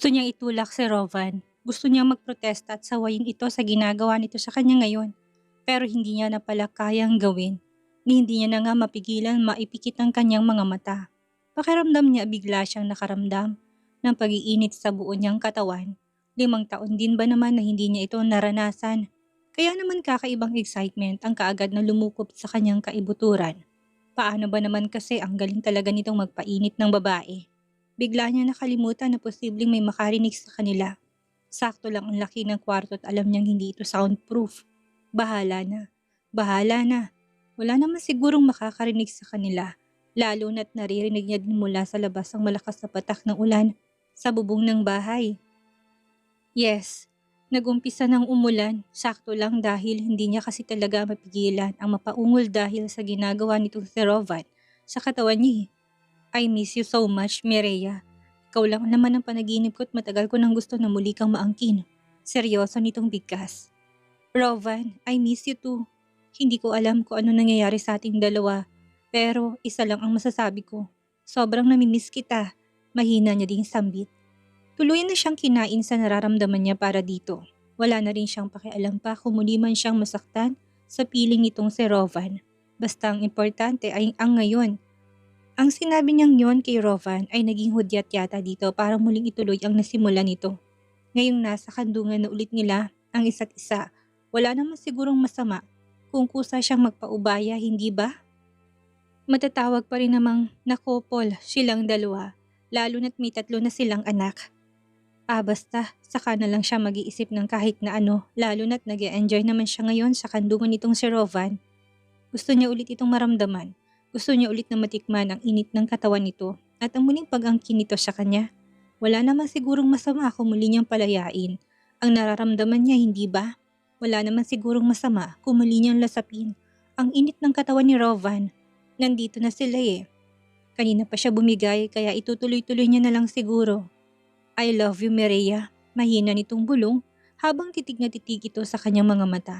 Gusto niyang itulak si Rovan. Gusto niyang magprotesta at sawayin ito sa ginagawa nito sa kanya ngayon. Pero hindi niya na pala kayang gawin. Ni hindi niya na nga mapigilan maipikit ang kanyang mga mata. Pakiramdam niya bigla siyang nakaramdam ng pag-iinit sa buo niyang katawan. 5 taon din ba naman na hindi niya ito naranasan? Kaya naman kakaibang excitement ang kaagad na lumukop sa kanyang kaibuturan. Paano ba naman kasi ang galing talaga nitong magpainit ng babae? Bigla niya nakalimutan na posibleng may makarinig sa kanila. Sakto lang ang laki ng kwarto at alam niyang hindi ito soundproof. Bahala na. Bahala na. Wala naman sigurong makakarinig sa kanila. Lalo na't naririnig niya din mula sa labas ang malakas na patak ng ulan sa bubong ng bahay. Yes, nagumpisa ng umulan. Sakto lang dahil hindi niya kasi talaga mapigilan ang mapaungol dahil sa ginagawa nitong si Rovan sa katawan niya. I miss you so much, Mireya. Ikaw lang naman ang panaginip ko at matagal ko nang gusto na muli kang maangkin. Seryoso nitong bigkas. Rovan, I miss you too. Hindi ko alam kung ano nangyayari sa ating dalawa. Pero isa lang ang masasabi ko. Sobrang namimiss kita. Mahina niya ding sambit. Tuluyan na siyang kinain sa nararamdaman niya para dito. Wala na rin siyang pakialam pa kung muli man siyang masaktan sa piling nitong si Rovan. Basta ang importante ay ang ngayon. Ang sinabi niyang yon kay Rovan ay naging hudyat yata dito para muling ituloy ang nasimula nito. Ngayong nasa kandungan na ulit nila ang isa't isa, wala naman sigurong masama kung kusa siyang magpaubaya, hindi ba? Matatawag pa rin namang nakopol silang dalawa, lalo na't may 3 na silang anak. Basta, saka na lang siya mag-iisip ng kahit na ano, lalo na't nag-e-enjoy naman siya ngayon sa kandungan nitong si Rovan. Gusto niya ulit itong maramdaman. Gusto niya ulit na matikman ang init ng katawan nito at ang muling pag-angkin nito sa kanya. Wala naman sigurong masama kung muli niyang palayain. Ang nararamdaman niya, hindi ba? Wala naman sigurong masama kung muli niyang lasapin. Ang init ng katawan ni Rovan. Nandito na sila eh. Kanina pa siya bumigay kaya itutuloy-tuloy niya na lang siguro. I love you, Mireya. Mahina nitong bulong habang titig na titig ito sa kanyang mga mata.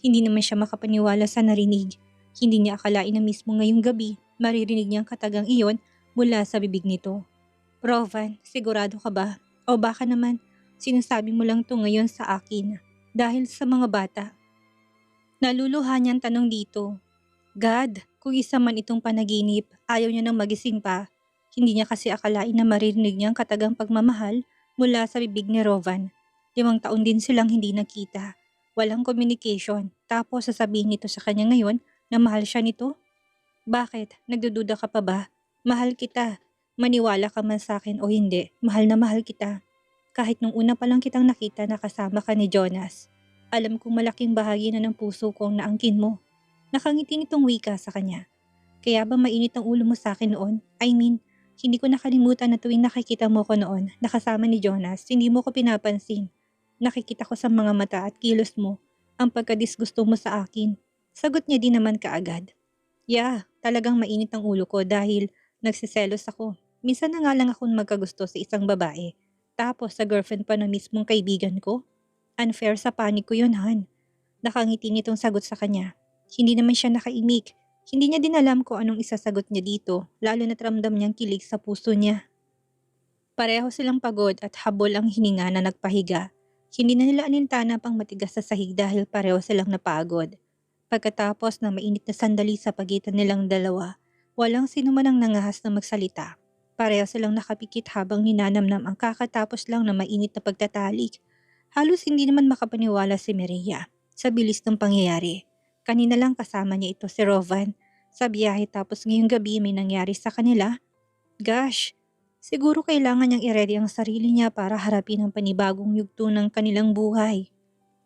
Hindi naman siya makapaniwala sa narinig. Hindi niya akalain na mismo ngayong gabi maririnig niya ang katagang iyon mula sa bibig nito. Rovan, sigurado ka ba? O baka naman sinasabi mo lang to ngayon sa akin dahil sa mga bata? Naluluha niyang tanong dito. God, kung isa man itong panaginip, ayaw niya nang magising pa. Hindi niya kasi akalain na maririnig niya ang katagang pagmamahal mula sa bibig ni Rovan. 5 taon din silang hindi nakita. Walang communication. Tapos sasabihin nito sa kanya ngayon na mahal siya nito? Bakit? Nagdududa ka pa ba? Mahal kita. Maniwala ka man sa akin o hindi, mahal na mahal kita. Kahit nung una pa lang kitang nakita na kasama ka ni Jonas. Alam kong malaking bahagi na ng puso ko ang naangkin mo. Nakangiti nitong wika sa kanya. Kaya ba mainit ang ulo mo sa akin noon? I mean, hindi ko nakalimutan na tuwing nakikita mo ko noon, nakasama ni Jonas, hindi mo ko pinapansin. Nakikita ko sa mga mata at kilos mo ang pagkadisgusto mo sa akin. Sagot niya din naman kaagad. Yeah, talagang mainit ang ulo ko dahil nagsiselos ako. Minsan na nga lang akong magkagusto sa isang babae. Tapos sa girlfriend pa ng mismong kaibigan ko. Unfair sa panig ko yun, Han. Nakangiti nitong sagot sa kanya. Hindi naman siya nakaimik. Hindi niya din alam kung anong isasagot niya dito, lalo na't ramdam niyang kilig sa puso niya. Pareho silang pagod at habol ang hininga na nagpahiga. Hindi na nila anintana pang matigas sa sahig dahil pareho silang napagod. Pagkatapos ng mainit na sandali sa pagitan nilang dalawa, walang sino man ang nangahas na magsalita. Pareho silang nakapikit habang ninanamnam ang kakatapos lang na mainit na pagtatalik. Halos hindi naman makapaniwala si Mireya sa bilis ng pangyayari. Kanina lang kasama niya ito si Rovan sa biyahe tapos ngayong gabi may nangyari sa kanila. Gosh, siguro kailangan niyang i-ready ang sarili niya para harapin ang panibagong yugto ng kanilang buhay.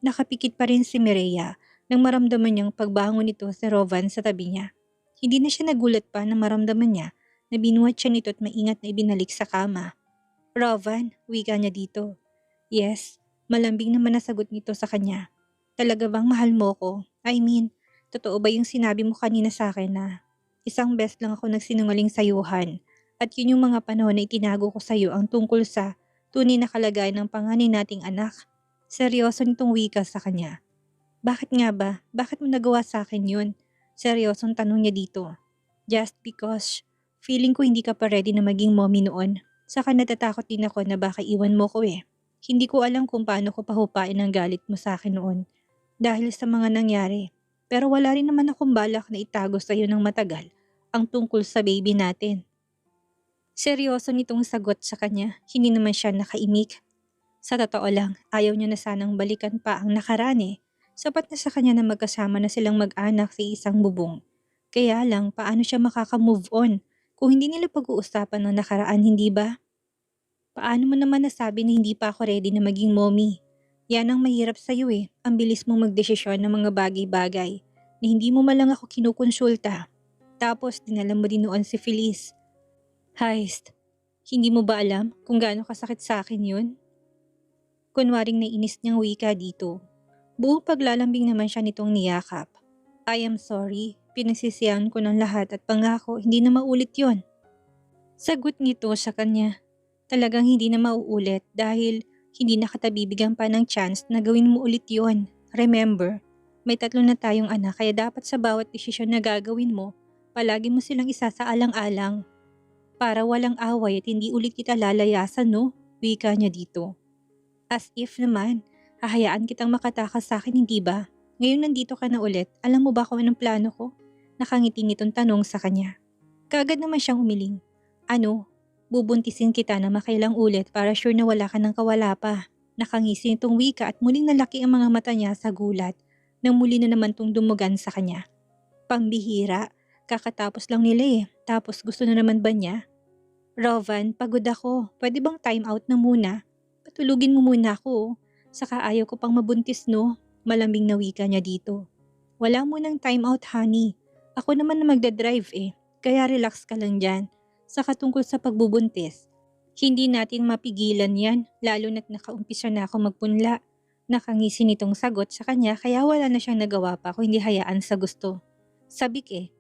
Nakapikit pa rin si Mireya nang maramdaman niyang pagbangon nito si Rovan sa tabi niya. Hindi na siya nagulat pa na maramdaman niya na binuhat siya nito at maingat na ibinalik sa kama. Rovan, wika niya dito. Yes, malambing naman na sagot nito sa kanya. Talaga bang mahal mo ko? I mean, totoo ba yung sinabi mo kanina sa akin na isang beses lang ako nagsinungaling sa Yuhan at yun yung mga panahon na itinago ko sa iyo ang tungkol sa tunay na kalagayan ng panganay nating anak? Seryoso nitong wika sa kanya. Bakit nga ba? Bakit mo nagawa sa akin yun? Seryosong tanong niya dito. Just because feeling ko hindi ka pa ready na maging mommy noon. Saka natatakot din ako na baka iwan mo ko eh. Hindi ko alam kung paano ko pahupain ang galit mo sa akin noon dahil sa mga nangyari. Pero wala rin naman akong balak na itago sa iyo ng matagal ang tungkol sa baby natin. Seryoso nitong sagot sa kanya, hindi naman siya nakaimik. Sa totoo lang, ayaw niya na sanang balikan pa ang nakaraan eh. Sapat na sa kanya na magkasama na silang mag-anak sa isang bubong. Kaya lang, paano siya makaka-move on kung hindi nila pag-uusapan ng nakaraan, hindi ba? Paano mo naman nasabi na hindi pa ako ready na maging mommy? Yan ang mahirap sa'yo eh. Ang bilis mong magdesisyon ng mga bagay-bagay na hindi mo malang ako kinukonsulta. Tapos dinala mo din noon si Feliz. Heist, hindi mo ba alam kung gaano kasakit sa akin yun? Kunwaring nainis niyang wika dito. Buong paglalambing naman siya nitong niyakap. I am sorry, pinagsisihan ko ng lahat at pangako hindi na maulit yon. Sagot nito sa kanya. Talagang hindi na mauulit dahil hindi na kita bibigyan pa ng chance na gawin mo ulit yon. Remember, may 3 na tayong anak kaya dapat sa bawat desisyon na gagawin mo, palagi mo silang isasaalang-alang. Para walang away at hindi ulit kita lalayasan no, wika niya dito. As if naman, hahayaan kitang makatakas sa akin hindi ba? Ngayon nandito ka na ulit, alam mo ba kung anong plano ko? Nakangiti nitong tanong sa kanya. Kaagad naman siyang umiling. Ano? Bubuntisin kita na makailang ulit para sure na wala ka ng kawala pa. Nakangisi nitong wika at muling nalaki ang mga mata niya sa gulat nang muli na naman tong dumugan sa kanya. Pambihira, kakatapos lang nila eh, tapos gusto na naman ba niya? Rovan, pagod ako. Pwede bang time out na muna? Patulugin mo muna ako. Saka ayaw ko pang mabuntis no. Malambing na wika niya dito. Wala munang time out honey. Ako naman na magdadrive eh. Kaya relax ka lang dyan. Saka tungkol sa pagbubuntis. Hindi natin mapigilan yan. Lalo na't nakaumpisa na ako magpunla. Nakangisi nitong sagot sa kanya kaya wala na siyang nagawa pa kung hindi hayaan sa gusto. Sabik eh.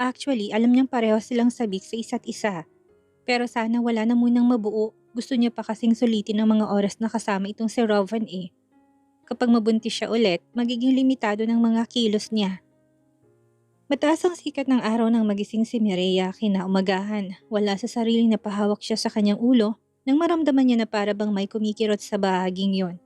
Actually, alam niyang pareho silang sabik sa isa't isa. Pero sana wala na munang mabuo. Gusto niya pa kasing sulitin ang mga oras na kasama itong si Rovan eh. Kapag mabuntis siya ulit, magiging limitado ng mga kilos niya. Mataas ang sikat ng araw nang magising si Mireya kinaumagahan. Wala sa sariling napahawak siya sa kanyang ulo nang maramdaman niya na para bang may kumikirot sa bahaging yon.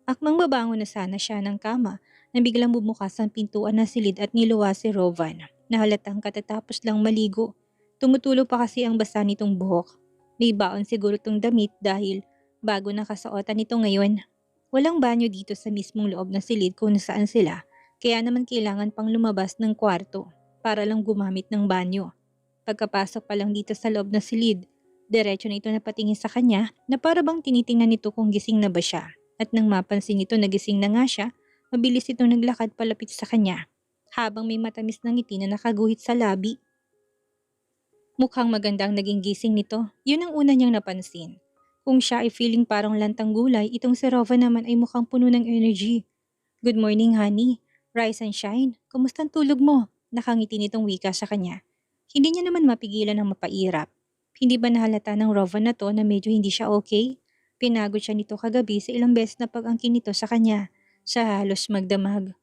Akmang babangon na sana siya ng kama nang biglang bumukas ang pintuan na silid at niluwa si Rovan. Nahalatang katatapos lang maligo. Tumutulo pa kasi ang basa nitong buhok. May baon siguro tong damit dahil bago nakasuotan nito ngayon. Walang banyo dito sa mismong loob ng silid kung nasaan sila, kaya naman kailangan pang lumabas ng kwarto para lang gumamit ng banyo. Pagkapasok pa lang dito sa loob ng silid, diretso na ito napatingin sa kanya na para bang tinitingnan nito kung gising na ba siya. At nang mapansin nito na gising na nga siya, mabilis itong naglakad palapit sa kanya. Habang may matamis na ngiti na nakaguhit sa labi. Mukhang maganda ang naging gising nito, yun ang una niyang napansin. Kung siya ay feeling parang lantang gulay, itong si Rova naman ay mukhang puno ng energy. Good morning honey, rise and shine, kumusta ang tulog mo? Nakangiti nitong wika sa kanya. Hindi niya naman mapigilan ang mapairap. Hindi ba nahalata ng Rova na to na medyo hindi siya okay? Pinagod siya nito kagabi sa ilang beses na pag-angkin nito sa kanya, sa halos magdamag.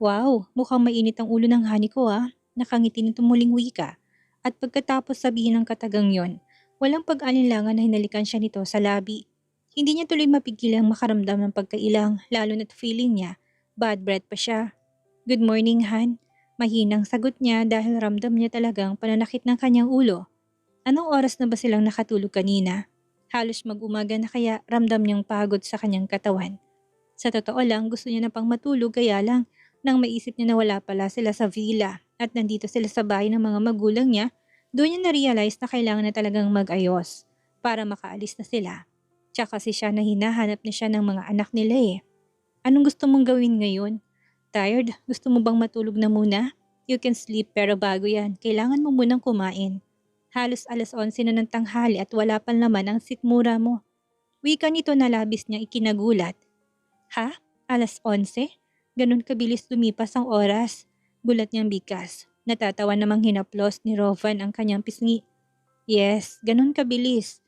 Wow, mukhang mainit ang ulo ng honey ko ah, nakangiti nitong muling wika. At pagkatapos sabihin ng katagang yon, walang pag-alinlangan na hinalikan siya nito sa labi. Hindi niya tuloy mapigilang makaramdam ng pagkailang, lalo na't feeling niya, bad breath pa siya. Good morning, Han. Mahinang sagot niya dahil ramdam niya talagang pananakit ng kanyang ulo. Anong oras na ba silang nakatulog kanina? Halos mag-umaga na kaya ramdam niyang pagod sa kanyang katawan. Sa totoo lang, gusto niya na pang matulog kaya lang nang maisip niya na wala pala sila sa villa at nandito sila sa bahay ng mga magulang niya, doon niya na-realize na kailangan na talagang mag-ayos para makaalis na sila. Tsaka kasi siya na hinahanap na siya ng mga anak nila eh. Anong gusto mong gawin ngayon? Tired? Gusto mo bang matulog na muna? You can sleep pero bago yan, kailangan mo munang kumain. Halos 11:00 na ng tanghali at wala pang laman ang sikmura mo. Wika nito na labis niya ikinagulat. Ha? 11:00? Ganun kabilis lumipas ang oras. Gulat niyang bigkas. Natatawa namang hinaplos ni Rovan ang kanyang pisngi. Yes, ganun kabilis.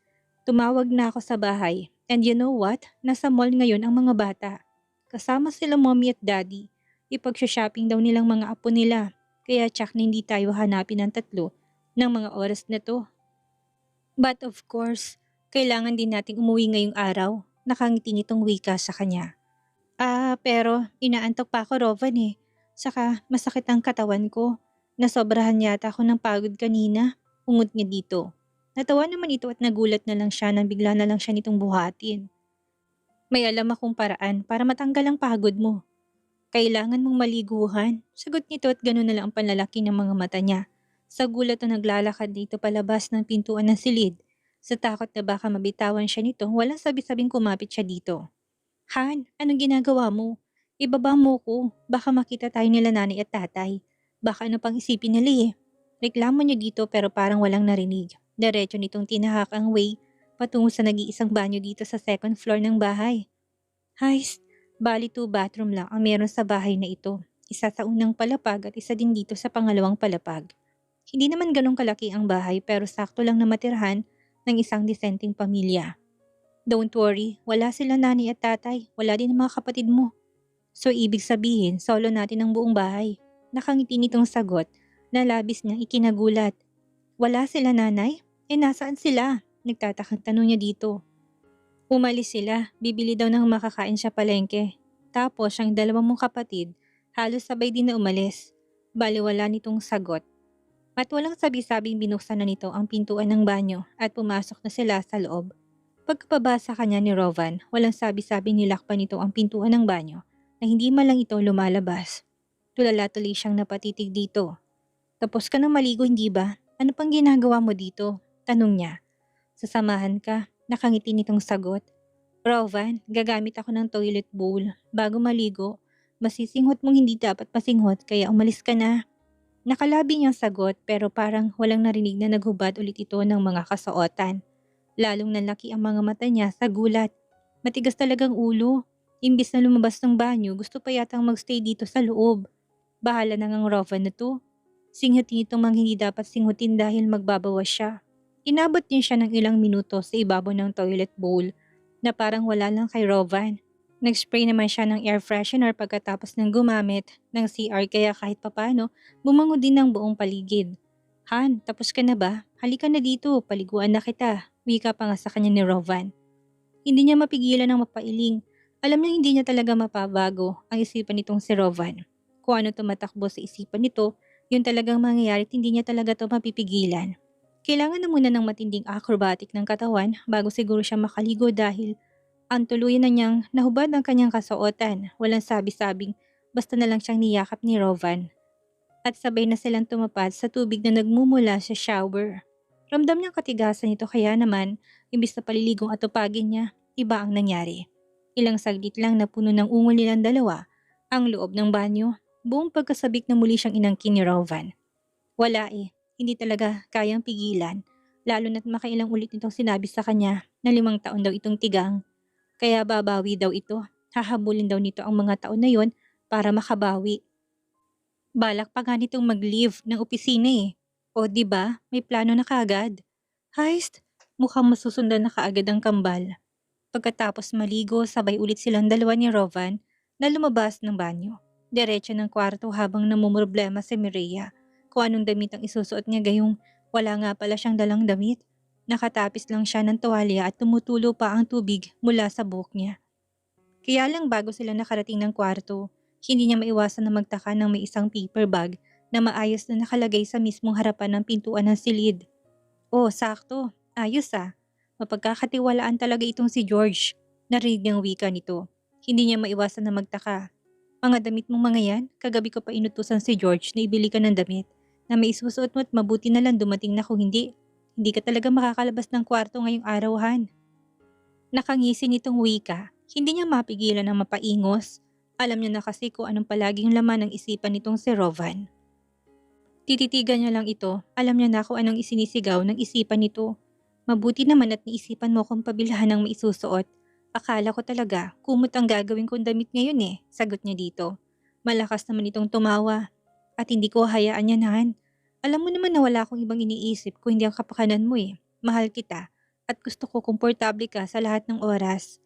Tumawag na ako sa bahay. And you know what? Nasa mall ngayon ang mga bata. Kasama sila mommy at daddy. Ipag-shopping daw nilang mga apo nila. Kaya tsak na hindi tayo hanapin ng 3 ng mga oras na to. But of course, Kailangan din nating umuwi ngayong araw. Nakangiti nitong wika sa kanya. Pero inaantok pa ako, Rovan eh. Saka masakit ang katawan ko. Nasobrahan yata ako ng pagod kanina. Ungot niya dito. Natawa naman ito at nagulat na lang siya nang bigla na lang siya nitong buhatin. May alam akong paraan para matanggal ang pagod mo. Kailangan mong maliguhan. Sagot nito at gano'n na lang ang panlalaki ng mga mata niya. Sa gulat na naglalakad dito palabas ng pintuan ng silid. Sa takot na baka mabitawan siya nito, walang sabi-sabing kumapit siya dito. Han, anong ginagawa mo? Ibaba mo ko. Baka makita tayo nila nanay at tatay. Baka ano pang isipin nila eh. Reklamo niya dito pero parang walang narinig. Diretso nitong tinahak ang way patungo sa nag-iisang banyo dito sa second floor ng bahay. Hays, bali 2 bathroom lang ang meron sa bahay na ito. Isa sa unang palapag at isa din dito sa pangalawang palapag. Hindi naman ganong kalaki ang bahay pero sakto lang na matirhan ng isang disenteng pamilya. Don't worry, wala sila nanay at tatay, wala din ang mga kapatid mo. So ibig sabihin, solo natin ang buong bahay. Nakangiti nitong sagot na labis niyang ikinagulat. Wala sila nanay? Nasaan sila? Nagtatakang tanong niya dito. Umalis sila, bibili daw ng makakain sa palengke. Tapos ang dalawang mong kapatid, halos sabay din na umalis. Baliwala nitong sagot. At walang sabi-sabing binuksan na nito ang pintuan ng banyo at pumasok na sila sa loob. Pagkababa sa kanya ni Rovan, walang sabi-sabing nilakpan nito ang pintuan ng banyo na hindi man lang ito lumalabas. Tulala-tuloy siyang napatitig dito. Tapos ka na maligo hindi ba? Ano pang ginagawa mo dito? Tanong niya. Sasamahan ka, nakangiti nitong sagot. Rovan, gagamit ako ng toilet bowl. Bago maligo, masisinghot mong hindi dapat masinghot kaya umalis ka na. Nakalabi niyang sagot pero parang walang narinig na naghubad ulit ito ng mga kasuotan. Lalong nalaki ang mga mata niya sa gulat. Matigas talagang ulo. Imbis na lumabas ng banyo, gusto pa yatang magstay dito sa loob. Bahala na ngang Rovan na to. Singhutin itong mga hindi dapat singhutin dahil magbabawas siya. Inabot din siya ng ilang minuto sa ibabaw ng toilet bowl na parang wala lang kay Rovan. Nag-spray naman siya ng air freshener pagkatapos ng gumamit ng CR kaya kahit papano bumango din ng buong paligid. Han, tapos ka na ba? Halika na dito, paliguan na kita. Wika pa nga sa kanya ni Rovan. Hindi niya mapigilan ang mapailing. Alam niya hindi niya talaga mapabago ang isipan nitong si Rovan. Kung ano tumatakbo sa isipan nito, yun talagang mangyayari at hindi niya talaga ito mapipigilan. Kailangan na muna ng matinding acrobatic ng katawan bago siguro siya makaligo dahil ang tuluyan na niyang nahubad ang kanyang kasuotan. Walang sabi-sabing basta na lang siyang niyakap ni Rovan. At sabay na silang tumapad sa tubig na nagmumula sa shower. Ramdam niyang katigasan ito kaya naman, imbis na paliligong at tupagin niya, iba ang nangyari. Ilang saglit lang na puno ng ungol nilang dalawa, ang loob ng banyo, buong pagkasabik na muli siyang inangkin ni Rovan. Wala eh, hindi talaga kayang pigilan, lalo na't makailang ulit nitong sinabi sa kanya na 5 taon daw itong tigang. Kaya babawi daw ito, hahabulin daw nito ang mga taon na yon para makabawi. Balak pa nga nitong mag-leave ng opisina eh. O di ba, may plano na kaagad. Heist, mukhang masusundan na kaagad ang kambal. Pagkatapos maligo, sabay ulit silang dalawa ni Rovan na lumabas ng banyo. Diretso ng kwarto habang namumroblema si Mireya kung anong damit ang isusuot niya gayong wala nga pala siyang dalang damit. Nakatapis lang siya ng tuwalya at tumutulo pa ang tubig mula sa buhok niya. Kaya lang bago sila nakarating ng kwarto, hindi niya maiwasan na magtaka ng may isang paper bag na maayos na nakalagay sa mismong harapan ng pintuan ng silid. Oh, sakto. Ayos ah. Mapagkakatiwalaan talaga itong si George. Narinig niyang wika nito. Hindi niya maiwasan na magtaka. Mga damit mong mga yan, kagabi ko pa inutusan si George na ibili ka ng damit na may isusuot mo at mabuti na lang dumating na kung hindi. Hindi ka talaga makakalabas ng kwarto ngayong araw-han. Nakangisi nitong wika. Hindi niya mapigilan ang mapaingos. Alam niya na kasi kung anong palaging laman ng isipan nitong si Rovan. Tititigan niya lang ito. Alam niya na kung anong isinisigaw ng isipan nito. Mabuti naman at naisipan mo kung pabilhan ng maisusuot. Akala ko talaga, kumot ang gagawin kong damit ngayon eh, sagot niya dito. Malakas naman itong tumawa. At hindi ko hayaan yan, Han. Alam mo naman na wala akong ibang iniisip kung hindi ang kapakanan mo eh. Mahal kita. At gusto ko komportable ka sa lahat ng oras.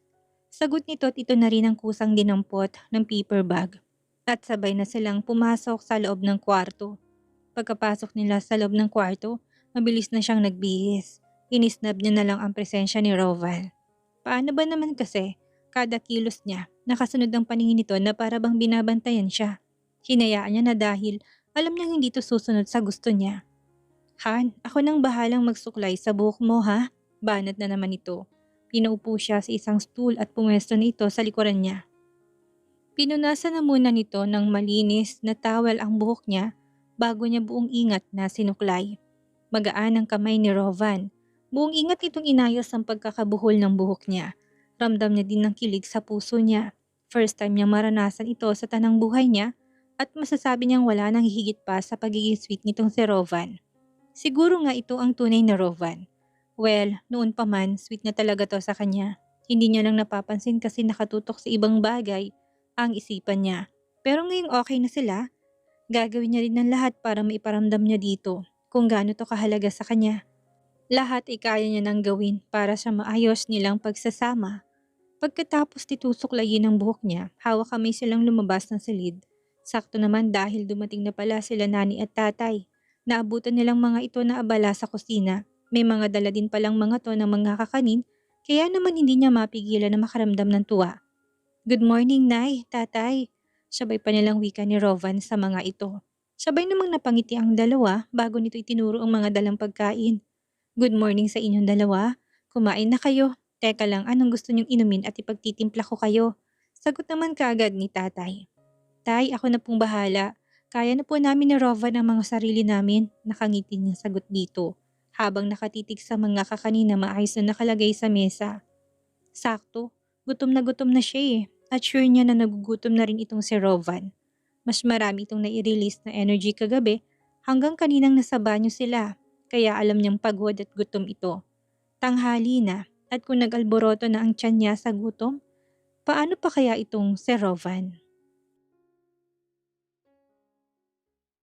Sagot nito at ito na rin ang kusang dinampot ng paper bag. At sabay na silang pumasok sa loob ng kwarto. Pagkapasok nila sa loob ng kwarto, mabilis na siyang nagbihis. Inisnab niya na lang ang presensya ni Roval. Paano ba naman kasi, kada kilos niya, nakasunod ang paningin nito na para bang binabantayan siya. Hinayaan niya na dahil alam niyang hindi to susunod sa gusto niya. Han, ako nang bahalang magsuklay sa buhok mo ha? Banat na naman ito. Pinaupo siya sa isang stool at pumwesto na ito sa likuran niya. Pinunasan na muna nito ng malinis na towel ang buhok niya bago niya buong ingat na sinuklay. Magaan ang kamay ni Rovan. Buong ingat itong inayos ang pagkakabuhol ng buhok niya. Ramdam niya din ng kilig sa puso niya. First time niyang maranasan ito sa tanang buhay niya at masasabi niyang wala nang higit pa sa pagiging sweet nitong si Rovan. Siguro nga ito ang tunay na Rovan. Well, noon pa man, sweet na talaga to sa kanya. Hindi niya lang napapansin kasi nakatutok sa ibang bagay ang isipan niya. Pero ngayong okay na sila, gagawin niya rin ng lahat para maiparamdam niya dito kung gaano to kahalaga sa kanya. Lahat ay kaya niya nang gawin para sa maayos nilang pagsasama. Pagkatapos titusuklayin ang buhok niya, hawak kamay silang lumabas ng silid. Sakto naman dahil dumating na pala sila nani at tatay. Naabutan nilang mga ito na abala sa kusina. May mga dala din palang mga to ng mga kakanin, kaya naman hindi niya mapigilan na makaramdam ng tuwa. Good morning, Nay, Tatay. Sabay pa nilang wika ni Rovan sa mga ito. Sabay namang napangiti ang dalawa bago nito itinuro ang mga dalang pagkain. Good morning sa inyong dalawa. Kumain na kayo. Teka lang, anong gusto niyong inumin at ipagtitimpla ko kayo? Sagot naman kaagad ni Tatay. Tay, ako na pong bahala. Kaya na po namin ni Rovan ang mga sarili namin. Nakangiti niyang sagot dito. Habang nakatitig sa mga kakanin na maayos na nakalagay sa mesa. Sakto, gutom na siya eh. At sure niya na nagugutom na rin itong si Rovan. Mas marami itong nai-release na energy kagabi hanggang kaninang nasa banyo sila. Kaya alam niyang pagod at gutom ito. Tanghali na at kung nag-alboroto na ang tiyan niya sa gutom, paano pa kaya itong si Rovan?